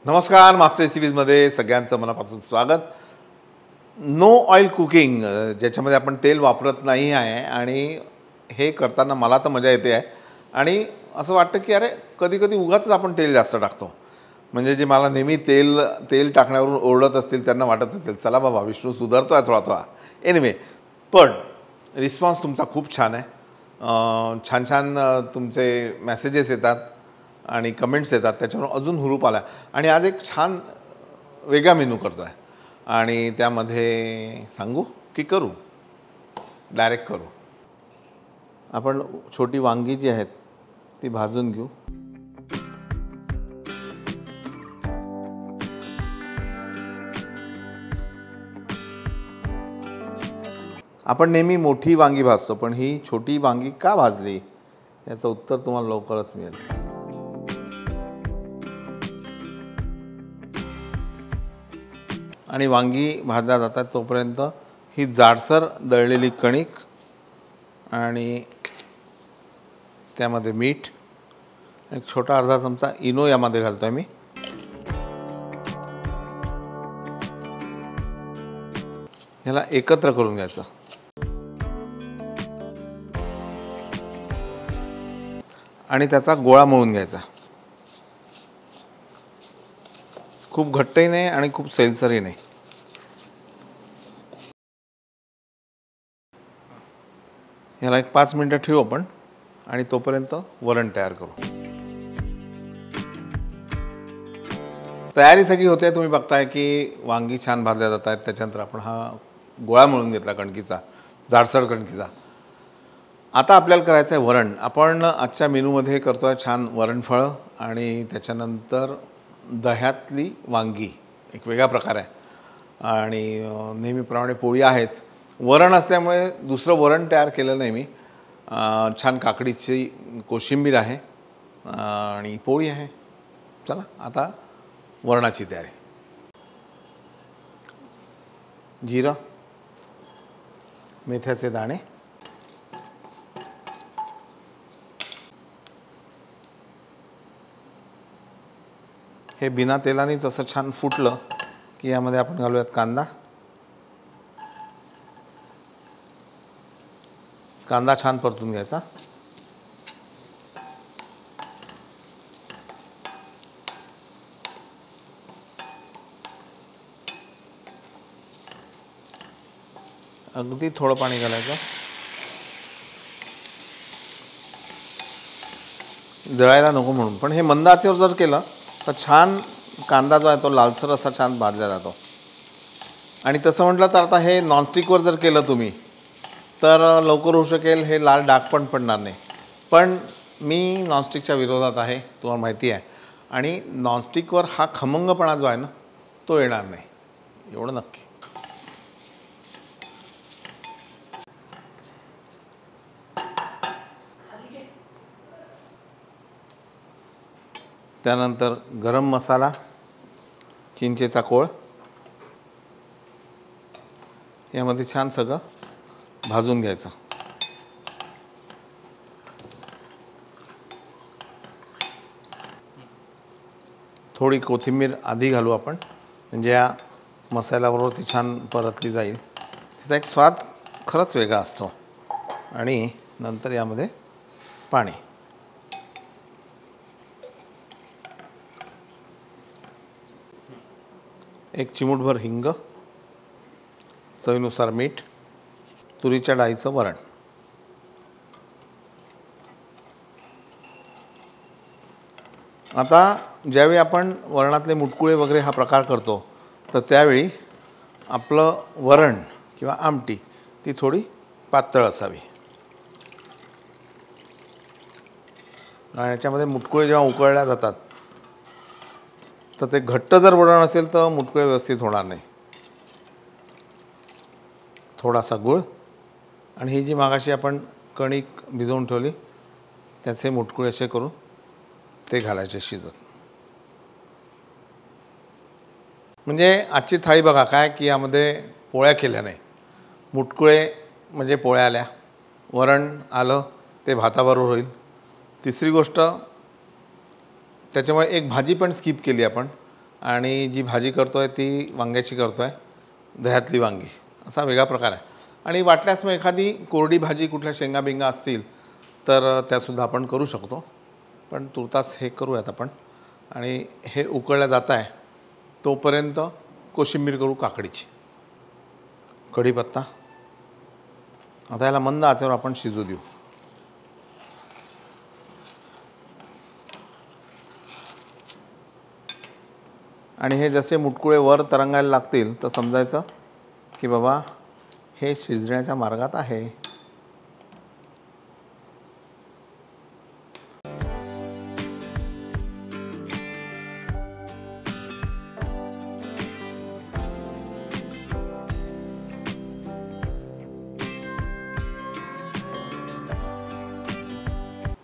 नमस्कार, मास्टर रेसिपीजमध्ये सगळ्यांचं मनापासून स्वागत. नो ऑइल कुकिंग, ज्याच्यामध्ये आपण तेल वापरत नाही आहे आणि हे करताना मला तर मजा येते आहे. आणि असं वाटतं की अरे कधी कधी उगाच आपण तेल जास्त टाकतो. म्हणजे जे मला नेहमी तेल टाकण्यावरून ओरडत असतील त्यांना वाटत असेल चला बाबा विष्णू सुधारतो आहे थोडा थोडा. एनिवे, पण रिस्पॉन्स तुमचा खूप छान आहे. छान छान तुमचे मेसेजेस येतात आणि कमेंट्स येतात, त्याच्यावर अजून हुरूप आला. आणि आज एक छान वेगळा मेनू करतो आहे आणि त्यामध्ये सांगू की करू डायरेक्ट करू. आपण छोटी वांगी जी आहेत ती भाजून घेऊ. आपण नेहमी मोठी वांगी भाजतो, पण ही छोटी वांगी का भाजली याचं उत्तर तुम्हाला लवकरच मिळेल. आणि वांगी भाजल्या जातात तोपर्यंत ही जाडसर दळलेली कणिक आणि त्यामध्ये मीठ, एक छोटा अर्धा चमचा इनो यामध्ये घालतो आहे मी. ह्याला एकत्र करून घ्यायचं आणि त्याचा गोळा मळून घ्यायचा. खूप घट्टही नाही आणि खूप सैलसरही नाही. याला एक 5 मिनिटं ठेवू आपण आणि तोपर्यंत वरण तयार करू. तयारी सगळी होते. तुम्ही बघताय की वांगी छान भाजल्या जात आहेत. त्याच्यानंतर आपण हा गोळा मळून घेतला कणकीचा, जाडसर कणकीचा. आता आपल्याला करायचं आहे वरण. आपण आजच्या मेनूमध्ये करतो आहे छान वरणफळं आणि त्याच्यानंतर दह्यातली वांगी, एक वेगळा प्रकार आहे. आणि नेहमीप्रमाणे पोळी आहेच. वरण असल्यामुळे दुसरं वरण तयार केलं नाही मी. छान काकडीची कोशिंबीर आहे आणि पोळी आहे. चला आता वरणाची तयारी. जिरं, मेथ्याचे दाणे, हे बिना तेलानेच असं छान फुटलं की यामध्ये आपण घालूयात कांदा. कांदा छान परतून घ्यायचा. अगदी थोडं पाणी घालायचं. जळायला नको म्हणून. पण हे मंद आचेवर जर केलं तर छान कांदा जो आहे तो लालसर असा छान भाजला जातो. आणि तसं म्हटलं तर आता हे नॉनस्टिकवर जर केलं तुम्ही तर लवकर होऊ शकेल. हे लाल डाग पण पडणार नाही. पण मी नॉनस्टिकच्या विरोधात आहे, तुम्हाला माहिती आहे. आणि नॉनस्टिकवर हा खमंगपणा जो आहे ना तो येणार नाही, एवढं नक्की. त्यानंतर गरम मसाला, चिंचेचा कोळ, यामध्ये छान सगळं भाजून घ्यायचं. थोडी कोथिंबीर आधी घालू आपण, म्हणजे या मसाल्याबरोबर ती छान परतली जाईल. तिचा एक स्वाद खरंच वेगळा असतो. आणि नंतर यामध्ये पाणी, एक चिमूटभर हिंग, चवीनुसार मीठ, तुरीच्या डाळीचं वरण. आता ज्यावेळी आपण वरणातले मुटकुळे वगैरे हा प्रकार करतो तर त्यावेळी आपलं वरण किंवा आमटी ती थोडी पातळ असावी. आणि याच्यामध्ये मुटकुळे जेव्हा उकळल्या जातात तर ते घट्ट जर वरण असेल तर मुटकुळे व्यवस्थित होणार नाही. थोडासा गूळ आणि ही जी मागाशी आपण कणिक भिजवून ठेवली त्याचे मुटकुळे असे करून ते घालायचे शिजत. म्हणजे आजची थाळी बघा काय की यामध्ये पोळ्या केल्या नाही. मुटकुळे म्हणजे पोळ्या आल्या, वरण आलं ते भाताबरोबर होईल. तिसरी गोष्ट त्याच्यामुळे एक भाजी पण स्किप केली आपण, आणि जी भाजी करतो आहे ती वांग्याची करतो आहे, दह्यातली वांगी, असा वेगळा प्रकार आहे. आणि वाटल्यास मग एखादी कोरडी भाजी कुठल्या शेंगा बिंगा असतील तर त्यासुद्धा आपण करू शकतो. पण तुर्तास हे करूयात आपण. आणि हे उकळल्या जात आहे तोपर्यंत कोशिंबीर करू काकडीची. कढीपत्ता, आता याला मंद आचेवर आपण शिजू देऊ. आणि हे जसे मुटकुळे वर तरंगायला लागतील तर समजायचं की बाबा हे शिजण्याच्या मार्गात आहे.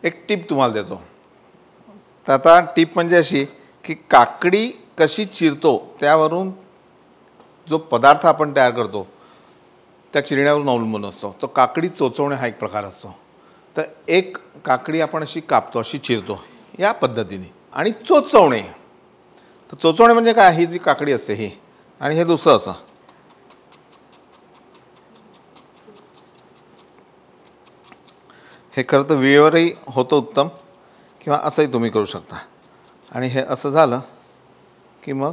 एक टिप तुम्हाला देतो. तर आता टिप म्हणजे अशी की काकडी कशी चिरतो त्यावरून जो पदार्थ आपण तयार करतो त्या चिरण्यावरून अवलंबून असतो. तो काकडी चोचवणे हा एक प्रकार असतो. तर एक काकडी आपण अशी कापतो, अशी चिरतो या पद्धतीने. आणि चोचवणे, तर चोचवणे म्हणजे काय, ही जी काकडी असते ही, आणि हे दुसरं असं. हे खरं तर वेळेवरही होतं उत्तम, किंवा असंही तुम्ही करू शकता. आणि हे असं झालं की मग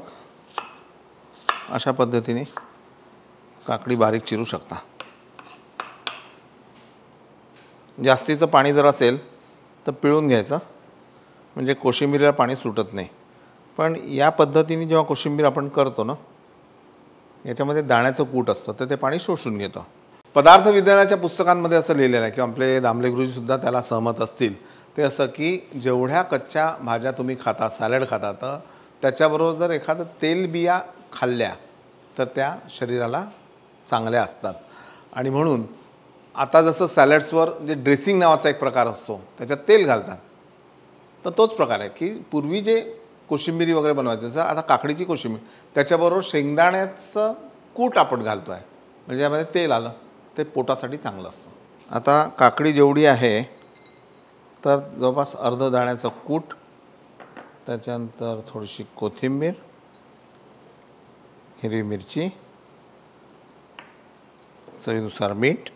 अशा पद्धतीने काकडी बारीक चिरू शकता. जास्तीचं पाणी जर असेल तर पिळून घ्यायचं, म्हणजे कोशिंबीरला पाणी सुटत नाही. पण या पद्धतीने जेव्हा कोशिंबीर आपण करतो ना, याच्यामध्ये दाण्याचं कूट असतं तर ते पाणी शोषून घेतं. पदार्थ विज्ञानाच्या पुस्तकांमध्ये असं लिहिलेलं आहे, किंवा आपले दामले गुरुजीसुद्धा त्याला सहमत असतील, ते असं की जेवढ्या कच्च्या भाज्या तुम्ही खाता, सॅलड खाता, तर त्याच्याबरोबर जर एखादं तेलबिया खाल्ल्या तर त्या शरीराला चांगल्या असतात. आणि म्हणून आता जसं सॅलड्सवर जे ड्रेसिंग नावाचा एक प्रकार असतो त्याच्यात तेल घालतात, तर तोच प्रकार आहे की पूर्वी जे कोशिंबिरी वगैरे बनवायचं, जसं आता काकडीची कोशिंबीर, त्याच्याबरोबर शेंगदाण्याचं कूट आपण घालतो आहे, म्हणजे यामध्ये तेल आलं, ते पोटासाठी चांगलं असतं. आता काकडी जेवढी आहे तर जवळपास अर्ध दाण्याचं कूट, त्याच्यानंतर थोडीशी कोथिंबीर, हिरवी मिरची, चवीनुसार मीठ,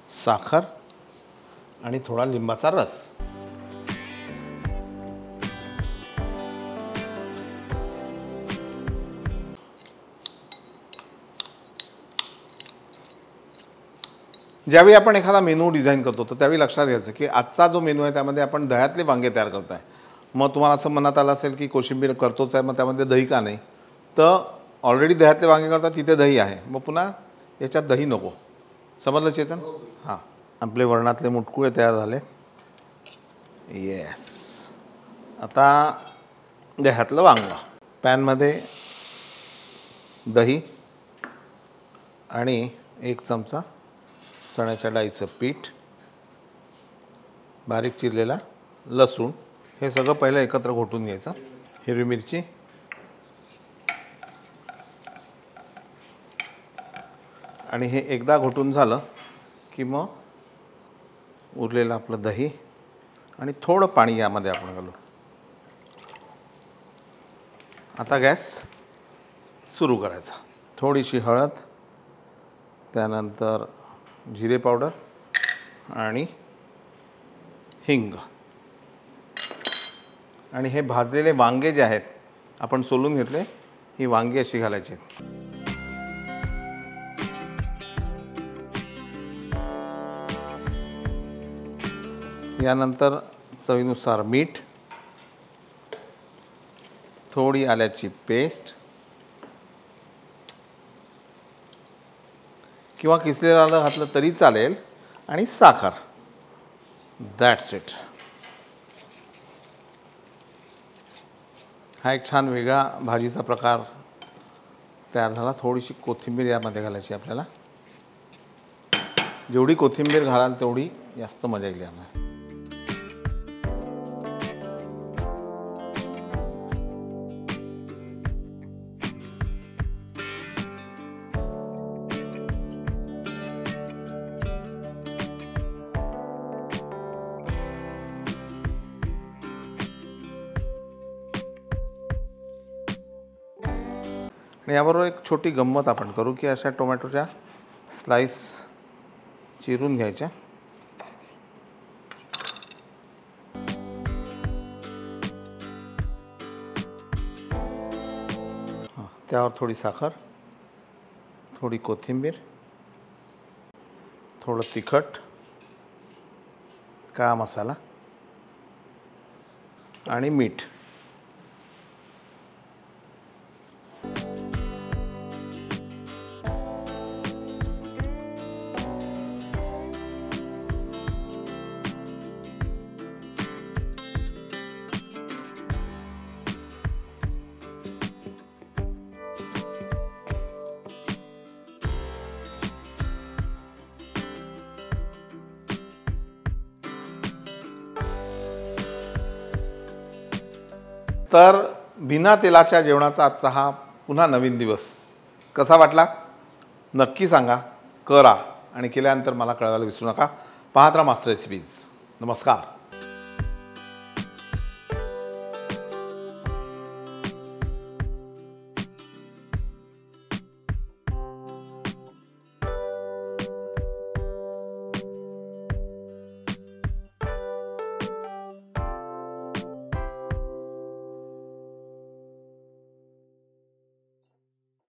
साखर आणि थोडा लिंबाचा रस. ज्यावेळी आपण एखादा मेनू डिझाईन करतो तर त्यावेळी लक्षात घ्यायचं की आजचा जो मेनू आहे त्यामध्ये आपण दह्यातले वांगे तयार करतो आहे. मग तुम्हाला असं मनात आलं असेल की कोशिंबीर करतोच आहे, मग त्यामध्ये दही का नाही? तर ऑलरेडी दह्यातले वांगे करतात तिथे दही आहे, मग पुन्हा याच्यात दही नको. समजलं चेतन? हां, आपले वरणातले मुटकुळे तयार झाले. येस. आता दह्यातलं वांगं. पॅनमध्ये दही आणि 1 चमचा चण्याच्या डाळीचं पीठ, बारीक चिरलेला लसूण, हे सगळं पहिलं एकत्र घोटून घ्यायचं. हिरवी मिरची, आणि हे एकदा घोटून झालं की मग उरलेलं आपलं दही आणि थोडं पाणी यामध्ये आपण घालू. आता गॅस सुरू करायचा. थोडीशी हळद, त्यानंतर जिरे पावडर आणि हिंग, आणि हे भाजलेले वांगे जे आहेत आपण सोलून घेतले, ही वांगी अशी घालायची आहेत. यानंतर चवीनुसार मीठ, थोडी आल्याची पेस्ट किंवा किसलेलं आलं घातलं तरी चालेल, आणि साखर. That's it. हा एक छान वेगळा भाजीचा प्रकार तयार झाला. थोडीशी कोथिंबीर यामध्ये घालायची आपल्याला. जेवढी कोथिंबीर घालाल तेवढी जास्त मजा येईल यामध्ये. आणि याबरोबर एक छोटी गंमत आपण करू की अशा टोमॅटोच्या स्लाइस चिरून घ्यायच्या. त्यावर थोडी साखर, थोडी कोथिंबीर, थोडं तिखट, काळा मसाला आणि मीठ. तर बिना तेलाच्या जेवणाचा आजचा हा पुन्हा नवीन दिवस कसा वाटला नक्की सांगा, करा आणि केल्यानंतर मला कळवायला विसरू नका. पाहत राहा मास्टर रेसिपीज. नमस्कार.